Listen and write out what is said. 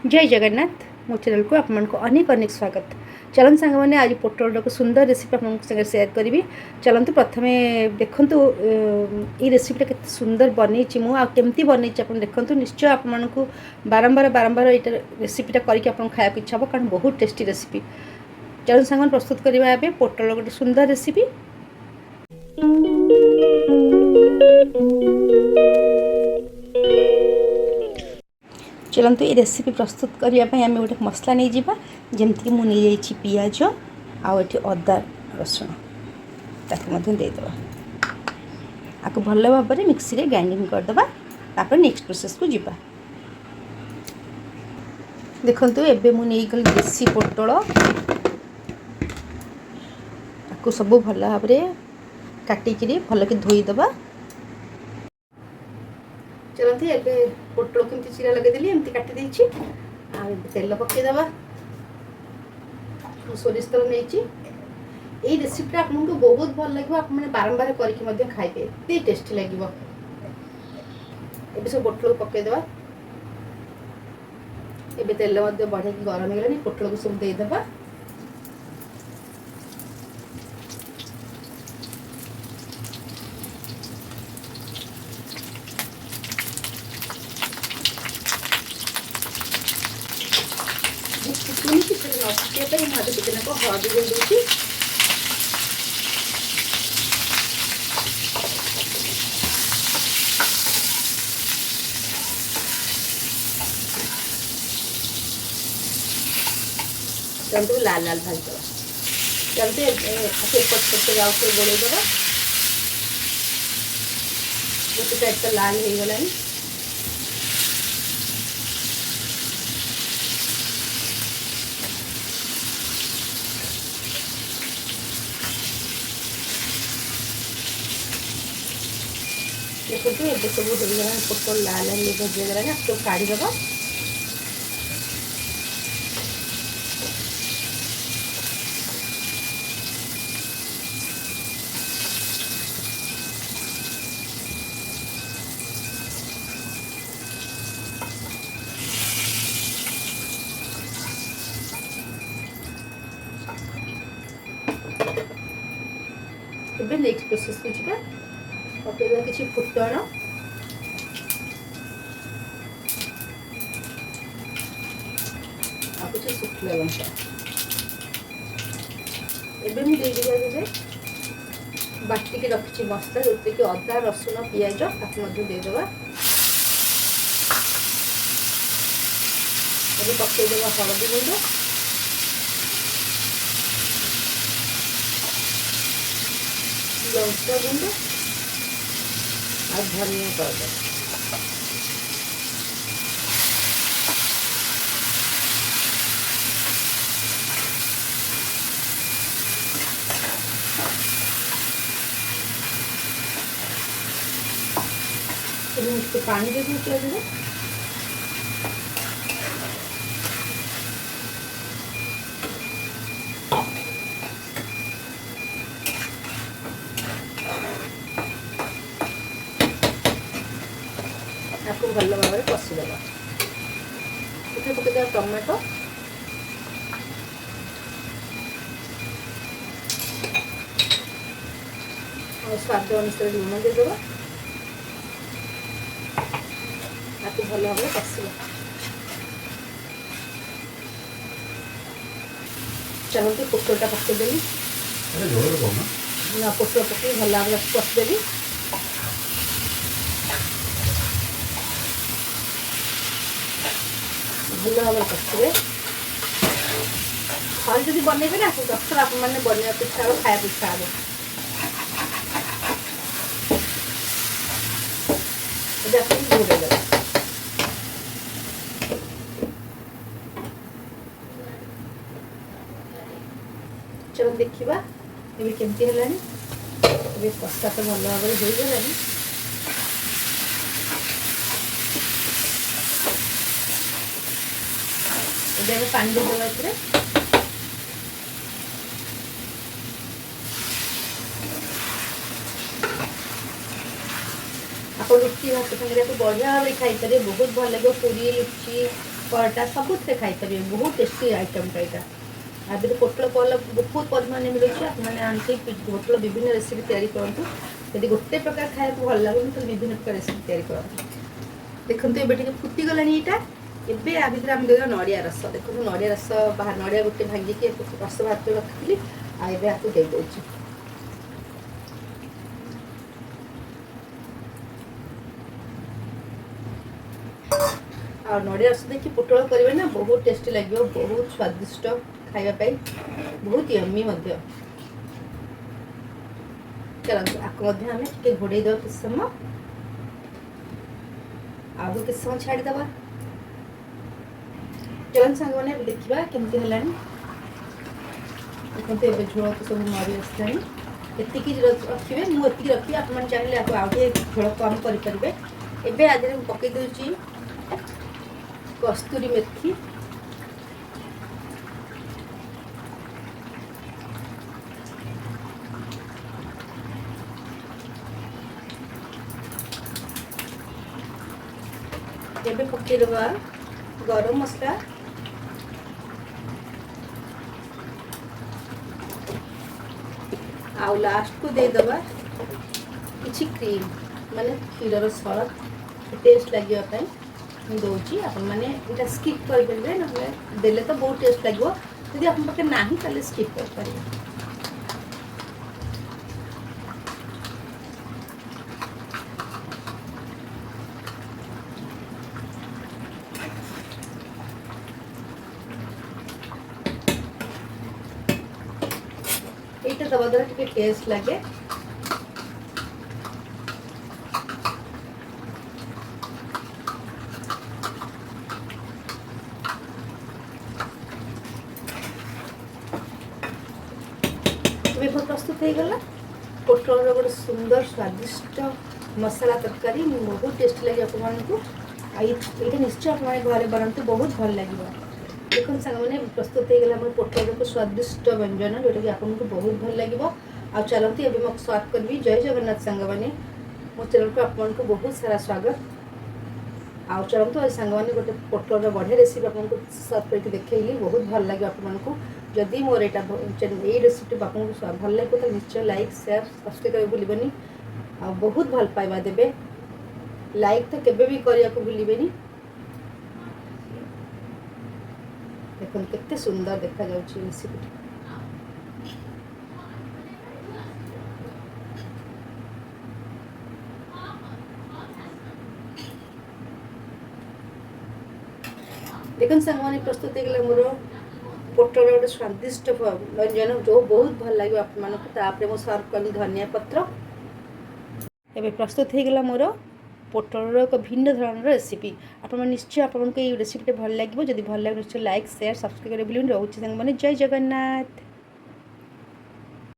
जय जगन्नाथ मो चैनल को आपको अनेक अनेक स्वागत। चलते सांग मैंने आज पोटल को सुंदर रेसिपी आप सेयार करी। चलते प्रथम देखु ये रेसिपीटा के सुंदर बनई मुझे बनई आप देखते निश्चय आपको बारंबार बारंबार ये रेसिपीटा करके खाया इच्छा हे कारण बहुत टेस्टी रेसिपी। चलते सांग प्रस्तुत करवा पोटल गोटे सुंदर रेसिपी। चलते ये रेसिपी प्रस्तुत करने आम गोटे मसला नहीं जावा जमीक मुझे पिज आठ अदा रसुण ताकदेद आपको भल भाव में मिक्सी रे ग्राइंडिंग करदे। नेक्स्ट प्रोसेस को जीवा। देखु एबे मुझे गली देसी पोटल आपको सब भल भाव में काटिक भल के धोईदे। चलते एबे पोटल केमती चिरा लगेदेली एमती काटी देछि आ तेल पकेदेबा। सोरिष तेल नहीं ये रेसिपीटा आपको बहुत भल लगे आप बारंबार करके खाइबे एते टेस्टी लगे। एबे सब पोटल को पकेदेबा। एबे तेल बढ़िया गरम हो पोटल को सब देदेबा। हल्दी दे चलते लाल लाल भाजदेवा। चलते एपट आउ गोलैदेवा। गोटे साइड तो लाल हो गला। देखो ये सब पोटल लाल लाल भजीगला आपको काढ़ीदेव। नेक्स्ट प्रोसेस को जीवा। पकेदा किसी फुटण आ कुछ शुखला लंका एबे मुझे देदेबा बाटिक रखी मसला जो कि अदा रसुण पिज आपको देदेबा। पकईदेव हलदी गुंड लंका गुंड और धनिया पाउडर। इसको पानी दे दीजिए। आपको भल भाव में कषिदेव। इतने पकईदेव टमाटो और स्वाद अनुसार लुण देदेव। आपको भल भाव में कषिब। चलते पोटलटा पकईदेली ना पोटल पकई भल भाव में कषिदेवी। भल भाव में कषिबे थर जब बनइबे ना दस थर आप बनवा इच्छा हो खाया इच्छा हे। घोड़ेदेव चलो देखा ये केमती है कषा तो भल भाव में होगला। पानी देदेवा इसमें आप रुटी भात संगे बढ़िया भाव में खाई पारे बहुत भल लगे। पूरी लुची पराठा सबुथे खाईपर बहुत टेस्टी आइटमटा यहाँ आदि पोटल पल बहुत परिमाण मिलूँ आपने आंटी पोटल विभिन्न रेसिपी तैयारी करूँ यदि गोटे प्रकार खाया भल लगे तो विभिन्न प्रकार रेसिपी तैयारी करूँ देखते ये फुटीगला यहाँ एवं आ भर आम देगा नड़िया रस देखो नड़िया रस बाहर नड़िया गोटे भांगिकी रस बाहर कर रखी आगे आपको दे दूँ आ नड़िया रस देखिए पोटल करेंगे ना बहुत टेस्टी लगे बहुत स्वादिष्ट खावाई बहुत यम्मी चलते आपको आम घोड़े दे कि समय आगे कि समय छाड़ीद चलन सांग मैंने देखा केमती है देखते ये झोल तो सब मरी आसला एति रखिए मुझे रखी आप चाहिए आगे झोल कम करेंगे एवं आज पकई दूसरी कस्तूरी मेथी एवं पकईदबा गरम मसला आउ लास्ट को देदबा किसी क्रीम माने क्षीर सरफ टेस्ट लगे दूसरी आपने स्किप करेंगे ना देले तो बहुत टेस्ट लगे यदि आप पाखे ना ताले स्किप कर ये दबा द्वारा टे टेस्ट लगे प्रस्तुत हो गला पोटल गोटे सुंदर स्वादिष्ट मसाला तरकारी बहुत टेस्टी लगे आपको ये निश्चय आप घरे बनाते बहुत भल लगे देखो सांग मैंने प्रस्तुत हो गला पोटल एक स्वादिष्ट व्यंजन जोटा कि आपको बहुत भल लगे आ चलती एवं मैं सर्व करी जय जगन्नाथ सांग मैंने मो चैनल को आपको बहुत सारा स्वागत आउ चलते सांग मैंने गोटे पोटल बढ़िया रेसिपी आपको सर्व करके देखली बहुत भल लगे आपको जदि मोर ये रेसिपी आपको भल लगे तो निश्चय लाइक शेयर सब्सक्राइब करने भूलबनी आ बहुत भल पाइबा देबे लाइक तो केबे भी करने को भूलबेनी देखो केते सुंदर देखा जाउची रेसिपी देखो सांग मैंने प्रस्तुत हो मोर पोटल गोटे स्वादिष्ट व्यंजन जो बहुत भल लगे आपको मुझे सर्व कली धनिया पत्र एवं प्रस्तुत हो गला मोर पोटल एक भिन्न धरण रेसिपी आप निश्चय आपको ये रेसिपीटा भल लगे जब भल लगे निश्चय लाइक शेयर सब्सक्राइब कर रोचे मैंने जय जगन्नाथ।